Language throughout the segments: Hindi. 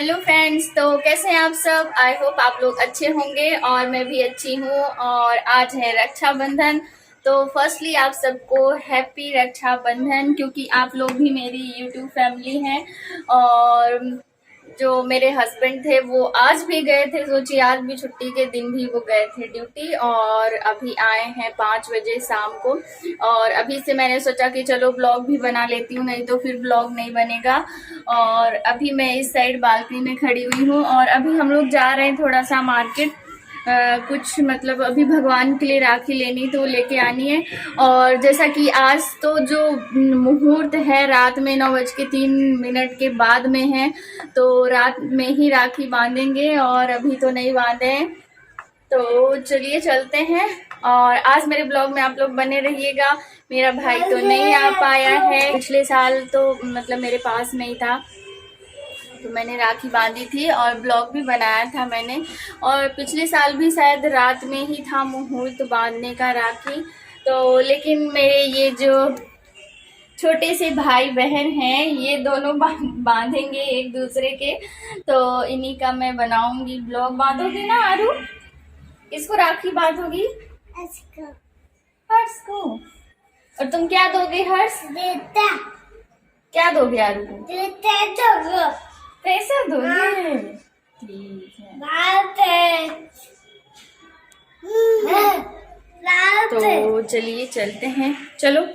हेलो फ्रेंड्स, तो कैसे हैं आप सब। आई होप आप लोग अच्छे होंगे और मैं भी अच्छी हूँ। और आज है रक्षाबंधन, तो फर्स्टली आप सबको हैप्पी रक्षाबंधन, क्योंकि आप लोग भी मेरी यूट्यूब फैमिली हैं। और जो मेरे हस्बैंड थे वो आज भी गए थे, सोचिए आज भी छुट्टी के दिन भी वो गए थे ड्यूटी, और अभी आए हैं 5 बजे शाम को। और अभी से मैंने सोचा कि चलो ब्लॉग भी बना लेती हूँ, नहीं तो फिर ब्लॉग नहीं बनेगा। और अभी मैं इस साइड बालकनी में खड़ी हुई हूँ और अभी हम लोग जा रहे हैं थोड़ा सा मार्केट। कुछ मतलब अभी भगवान के लिए राखी लेनी तो लेके आनी है। और जैसा कि आज तो जो मुहूर्त है रात में 9:03 के बाद में है, तो रात में ही राखी बांधेंगे और अभी तो नहीं बांधे हैं। तो चलिए चलते हैं। और आज मेरे ब्लॉग में आप लोग बने रहिएगा। मेरा भाई तो नहीं आ पाया है, पिछले साल तो मतलब मेरे पास में ही था, तो मैंने राखी बांधी थी और ब्लॉग भी बनाया था मैंने। और पिछले साल भी शायद रात में ही था मुहूर्त बांधने का राखी। तो लेकिन मेरे ये जो छोटे से भाई बहन हैं ये दोनों बांधेंगे एक दूसरे के, तो इन्हीं का मैं बनाऊंगी ब्लॉग। बांधोगी ना आरू? किसको राखी बांधोगी? हर्ष को। और तुम क्या दोगे हर्ष? क्या दोगे आरू को? पैसा दोगे? ठीक है, तो चलिए चलते हैं, चलो।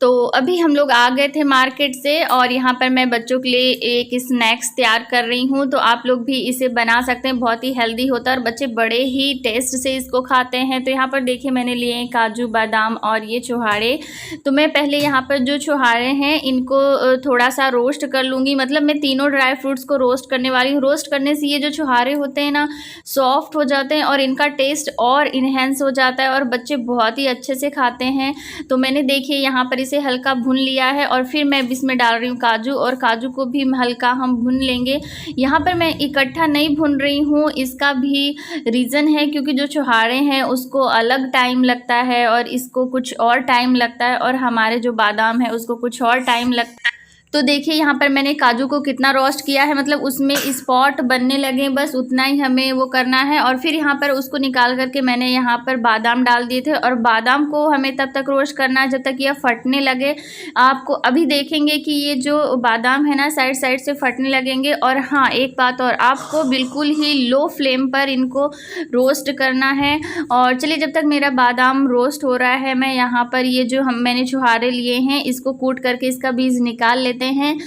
तो अभी हम लोग आ गए थे मार्केट से और यहाँ पर मैं बच्चों के लिए एक स्नैक्स तैयार कर रही हूँ। तो आप लोग भी इसे बना सकते हैं, बहुत ही हेल्दी होता है और बच्चे बड़े ही टेस्ट से इसको खाते हैं। तो यहाँ पर देखिए मैंने लिए हैं काजू बादाम और ये छुहारे। तो मैं पहले यहाँ पर जो छुहारे हैं इनको थोड़ा सा रोस्ट कर लूँगी, मतलब मैं तीनों ड्राई फ्रूट्स को रोस्ट करने वाली हूँ। रोस्ट करने से ये जो छुहारे होते हैं ना सॉफ्ट हो जाते हैं और इनका टेस्ट और इन्हेंस हो जाता है और बच्चे बहुत ही अच्छे से खाते हैं। तो मैंने देखिए यहाँ पर इसे हल्का भून लिया है और फिर मैं इसमें डाल रही हूँ काजू, और काजू को भी हल्का हम भून लेंगे। यहाँ पर मैं इकट्ठा नहीं भून रही हूँ, इसका भी रीज़न है क्योंकि जो छुहारे हैं उसको अलग टाइम लगता है और इसको कुछ और टाइम लगता है, और हमारे जो बादाम है उसको कुछ और टाइम लगता है। तो देखिए यहाँ पर मैंने काजू को कितना रोस्ट किया है, मतलब उसमें स्पॉट बनने लगे, बस उतना ही हमें वो करना है। और फिर यहाँ पर उसको निकाल करके मैंने यहाँ पर बादाम डाल दिए थे, और बादाम को हमें तब तक रोस्ट करना है जब तक यह फटने लगे। आपको अभी देखेंगे कि ये जो बादाम है ना साइड साइड से फटने लगेंगे। और हाँ, एक बात और, आपको बिल्कुल ही लो फ्लेम पर इनको रोस्ट करना है। और चलिए जब तक मेरा बादाम रोस्ट हो रहा है मैं यहाँ पर ये जो मैंने छुहारे लिए हैं इसको कूट करके इसका बीज निकाल लेते हैं।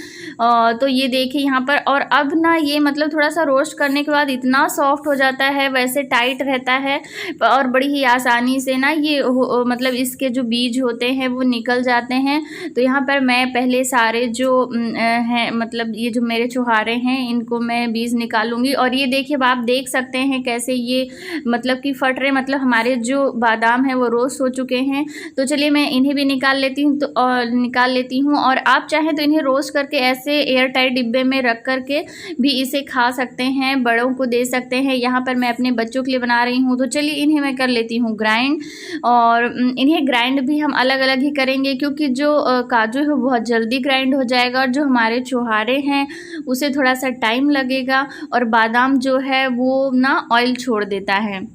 तो ये देखिए यहाँ पर, और अब ना ये मतलब थोड़ा सा रोस्ट करने के बाद इतना सॉफ्ट हो जाता है, वैसे टाइट रहता है और बड़ी ही आसानी से ना ये मतलब इसके जो बीज होते हैं वो निकल जाते हैं। तो यहाँ पर मैं पहले सारे जो हैं मतलब ये जो मेरे छुहारे हैं इनको मैं बीज निकालूंगी। और ये देखिए आप देख सकते हैं कैसे ये मतलब कि फट रहे, मतलब हमारे जो बादाम है वो रोस्ट हो चुके हैं। तो चलिए मैं इन्हें भी निकाल लेती हूँ, तो निकाल लेती हूँ। और आप चाहें तो इन्हें रोस्ट करके ऐसे एयर टाइट डिब्बे में रख करके भी इसे खा सकते हैं, बड़ों को दे सकते हैं। यहाँ पर मैं अपने बच्चों के लिए बना रही हूँ, तो चलिए इन्हें मैं कर लेती हूँ ग्राइंड। और इन्हें ग्राइंड भी हम अलग अलग ही करेंगे क्योंकि जो काजू है बहुत जल्दी ग्राइंड हो जाएगा और जो हमारे छुहारे हैं उसे थोड़ा सा टाइम लगेगा, और बादाम जो है वो ना ऑयल छोड़ देता है,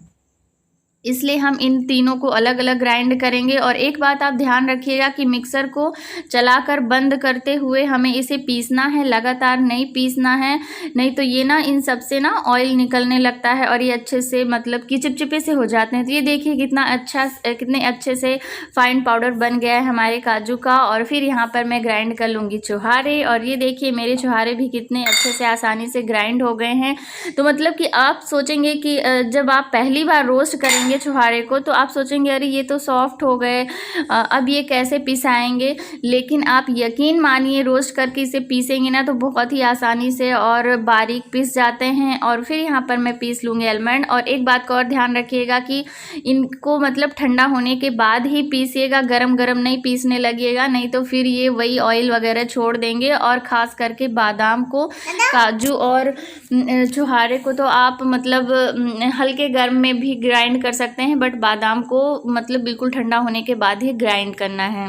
इसलिए हम इन तीनों को अलग अलग ग्राइंड करेंगे। और एक बात आप ध्यान रखिएगा कि मिक्सर को चलाकर बंद करते हुए हमें इसे पीसना है, लगातार नहीं पीसना है, नहीं तो ये ना इन सब से ना ऑयल निकलने लगता है और ये अच्छे से मतलब कि चिपचिपे से हो जाते हैं। तो ये देखिए कितने अच्छे से फाइन पाउडर बन गया है हमारे काजू का। और फिर यहाँ पर मैं ग्राइंड कर लूँगी छुहारे, और ये देखिए मेरे छुहारे भी कितने अच्छे से आसानी से ग्राइंड हो गए हैं। तो मतलब कि आप सोचेंगे कि जब आप पहली बार रोस्ट करेंगे छुहारे को तो आप सोचेंगे अरे ये तो सॉफ्ट हो गए, अब ये कैसे पिसाएंगे। लेकिन आप यकीन मानिए रोस्ट करके इसे पीसेंगे ना तो बहुत ही आसानी से और बारीक पीस जाते हैं। और फिर यहाँ पर मैं पीस लूँगी आलमंड। और एक बात का और ध्यान रखिएगा कि इनको मतलब ठंडा होने के बाद ही पीसिएगा, गरम गरम नहीं पीसने लगिएगा, नहीं तो फिर ये वही ऑयल वगैरह छोड़ देंगे। और ख़ास करके बादाम को, काजू और छुहारे को तो आप मतलब हल्के गर्म में भी ग्राइंड कर सकते हैं, बट बादाम को मतलब बिल्कुल ठंडा होने के बाद ही ग्राइंड करना है।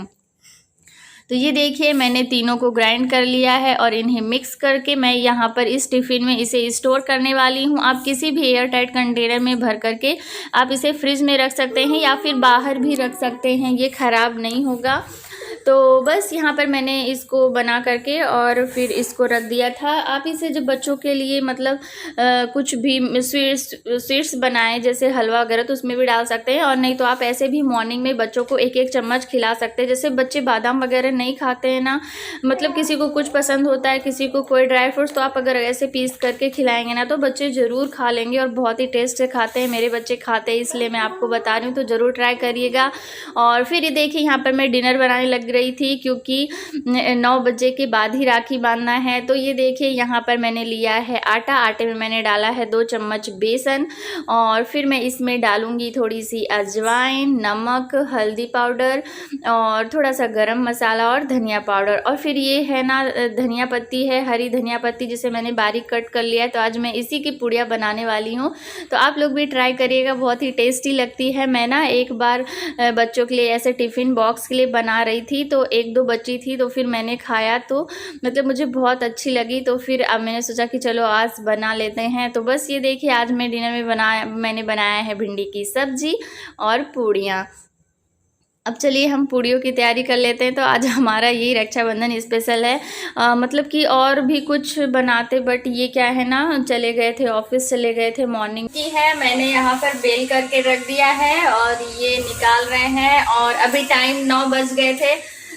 तो ये देखिए मैंने तीनों को ग्राइंड कर लिया है और इन्हें मिक्स करके मैं यहाँ पर इस टिफ़िन में इसे स्टोर करने वाली हूँ। आप किसी भी एयर टाइट कंटेनर में भर करके आप इसे फ्रिज में रख सकते हैं या फिर बाहर भी रख सकते हैं, ये ख़राब नहीं होगा। तो बस यहाँ पर मैंने इसको बना करके और फिर इसको रख दिया था। आप इसे जब बच्चों के लिए मतलब कुछ भी स्वीट्स बनाएं जैसे हलवा वगैरह तो उसमें भी डाल सकते हैं, और नहीं तो आप ऐसे भी मॉर्निंग में बच्चों को एक एक चम्मच खिला सकते हैं। जैसे बच्चे बादाम वगैरह नहीं खाते हैं ना, मतलब किसी को कुछ पसंद होता है, किसी को कोई ड्राई फ्रूट्स, तो आप अगर ऐसे पीस करके खिलाएंगे ना तो बच्चे ज़रूर खा लेंगे और बहुत ही टेस्ट से खाते हैं। मेरे बच्चे खाते हैं इसलिए मैं आपको बता रही हूँ, तो ज़रूर ट्राई करिएगा। और फिर ये देखिए यहाँ पर मैं डिनर बनाने लग रही थी क्योंकि 9 बजे के बाद ही राखी बांधना है। तो ये देखिए यहाँ पर मैंने लिया है आटा, आटे में मैंने डाला है 2 चम्मच बेसन और फिर मैं इसमें डालूंगी थोड़ी सी अजवाइन, नमक, हल्दी पाउडर और थोड़ा सा गरम मसाला और धनिया पाउडर। और फिर ये है ना धनिया पत्ती है, हरी धनिया पत्ती, जिसे मैंने बारीक कट कर लिया है। तो आज मैं इसी की पुड़िया बनाने वाली हूँ, तो आप लोग भी ट्राई करिएगा, बहुत ही टेस्टी लगती है। मैं ना एक बार बच्चों के लिए ऐसे टिफ़िन बॉक्स के लिए बना रही थी, तो 1-2 बची थी, तो फिर मैंने खाया तो मतलब मुझे बहुत अच्छी लगी। तो फिर अब मैंने सोचा कि चलो आज बना लेते हैं। तो बस ये देखिए आज मैं डिनर में मैंने बनाया है भिंडी की सब्जी और पूड़ियाँ। अब चलिए हम पूड़ियों की तैयारी कर लेते हैं। तो आज हमारा यही रक्षाबंधन स्पेशल है, मतलब कि और भी कुछ बनाते, बट ये क्या है ना चले गए थे, ऑफिस चले गए थे मॉर्निंग की है। मैंने यहाँ पर बेल करके रख दिया है और ये निकाल रहे हैं और अभी टाइम 9 बज गए थे,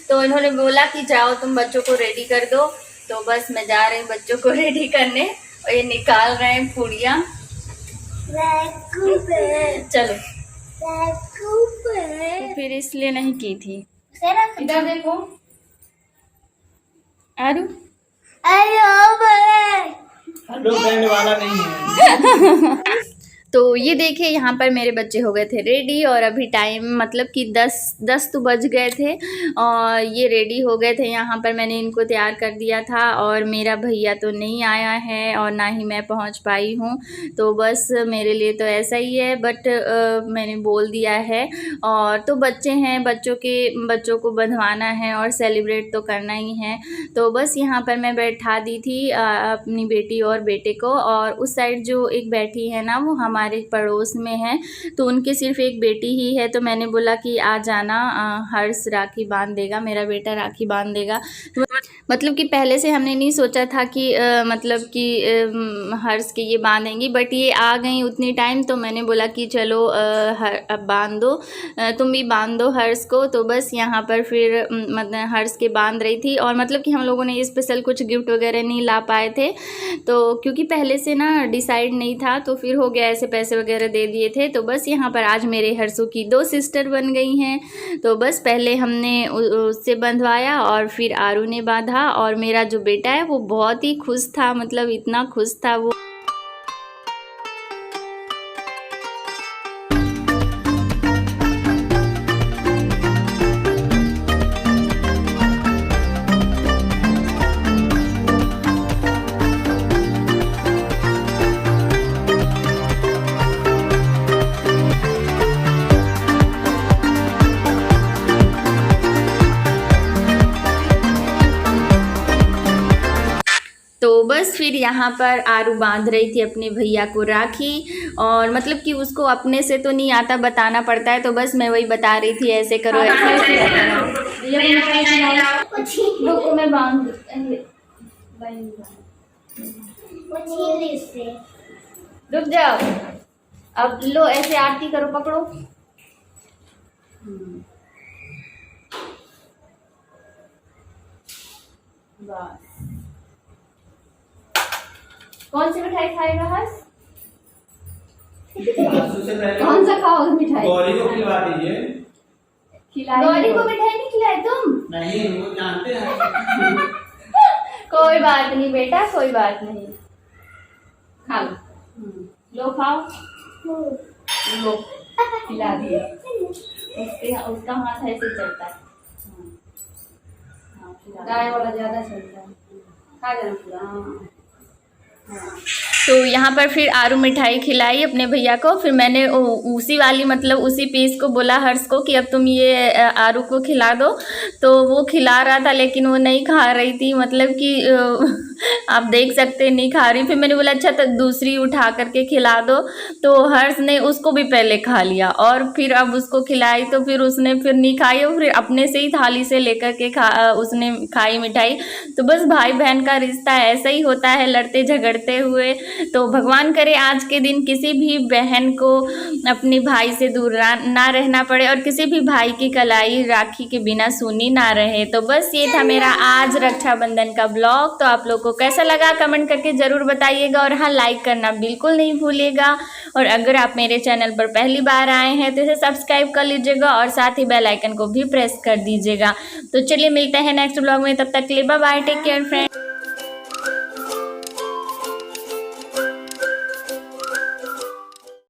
तो इन्होंने बोला कि जाओ तुम बच्चों को रेडी कर दो। तो बस मैं जा रही हूँ बच्चों को रेडी करने और ये निकाल रहे हैं पूड़ियाँ। चलो तो फिर इसलिए नहीं की थी। इधर देखो आरू, हेलो बैंड वाला नहीं है। तो ये देखिए यहाँ पर मेरे बच्चे हो गए थे रेडी और अभी टाइम मतलब कि 10 तो बज गए थे और ये रेडी हो गए थे। यहाँ पर मैंने इनको तैयार कर दिया था और मेरा भैया तो नहीं आया है और ना ही मैं पहुँच पाई हूँ, तो बस मेरे लिए तो ऐसा ही है। बट मैंने बोल दिया है और तो बच्चे हैं, बच्चों को बंधवाना है और सेलिब्रेट तो करना ही है। तो बस यहाँ पर मैं बैठा दी थी अपनी बेटी और बेटे को, और उस साइड जो एक बैठी है ना वो हमारे पड़ोस में है, तो उनके सिर्फ एक बेटी ही है। तो मैंने बोला कि आ जाना, हर्ष राखी बांध देगा, मेरा बेटा राखी बांध देगा। मतलब कि पहले से हमने नहीं सोचा था कि मतलब कि हर्ष के ये बांधेंगी, बट ये आ गई उतनी टाइम, तो मैंने बोला कि चलो अब बांध दो, तुम भी बांध दो हर्ष को। तो बस यहाँ पर फिर मतलब हर्ष के बांध रही थी और मतलब कि हम लोगों ने स्पेशल कुछ गिफ्ट वगैरह नहीं ला पाए थे, तो क्योंकि पहले से ना डिसाइड नहीं था, तो फिर हो गया ऐसे पैसे वगैरह दे दिए थे। तो बस यहाँ पर आज मेरे हर्षू की 2 सिस्टर बन गई हैं, तो बस पहले हमने उससे बंधवाया और फिर आरू ने बांधा। और मेरा जो बेटा है वो बहुत ही खुश था, मतलब इतना खुश था वो। तो बस फिर यहाँ पर आरू बांध रही थी अपने भैया को राखी, और मतलब कि उसको अपने से तो नहीं आता, बताना पड़ता है, तो बस मैं वही बता रही थी ऐसे करो ऐसे करो। मैं बांध रुक जाओ, अब लो ऐसे आरती करो, पकड़ो। बस कौन सी मिठाई खाएगा हर्ष? कौन सा खाओ मिठाई? गौरी को खिला दीजिए। गौरी को मिठाई नहीं खिलाई तुम? नहीं, वो जानते हैं। कोई बात नहीं बेटा, कोई बात नहीं, खा लो खाओ, लो खिला दिए। उसका हाथ ऐसे चलता है, गाय वाला ज्यादा चलता है, खा जाना पूरा। हाँ तो यहाँ पर फिर आरू मिठाई खिलाई अपने भैया को। फिर मैंने उसी वाली मतलब उसी पीस को बोला हर्ष को कि अब तुम ये आरू को खिला दो। तो वो खिला रहा था लेकिन वो नहीं खा रही थी, मतलब कि आप देख सकते नहीं खा रही। फिर मैंने बोला अच्छा तो दूसरी उठा करके खिला दो। तो हर्ष ने उसको भी पहले खा लिया और फिर अब उसको खिलाई तो फिर उसने फिर नहीं खाई और फिर अपने से ही थाली से लेकर के उसने खाई मिठाई। तो बस भाई बहन का रिश्ता ऐसा ही होता है, लड़ते झगड़ते हुए। तो भगवान करे आज के दिन किसी भी बहन को अपने भाई से दूर ना रहना पड़े और किसी भी भाई की कलाई राखी के बिना सूनी ना रहे। तो बस ये था मेरा आज रक्षाबंधन का ब्लॉग। तो आप लोग को कैसा लगा कमेंट करके ज़रूर बताइएगा और हाँ लाइक करना बिल्कुल नहीं भूलिएगा। और अगर आप मेरे चैनल पर पहली बार आए हैं तो इसे सब्सक्राइब कर लीजिएगा और साथ ही बेल आइकन को भी प्रेस कर दीजिएगा। तो चलिए मिलते हैं नेक्स्ट ब्लॉग में, तब तक के लिए bye bye, take care friend.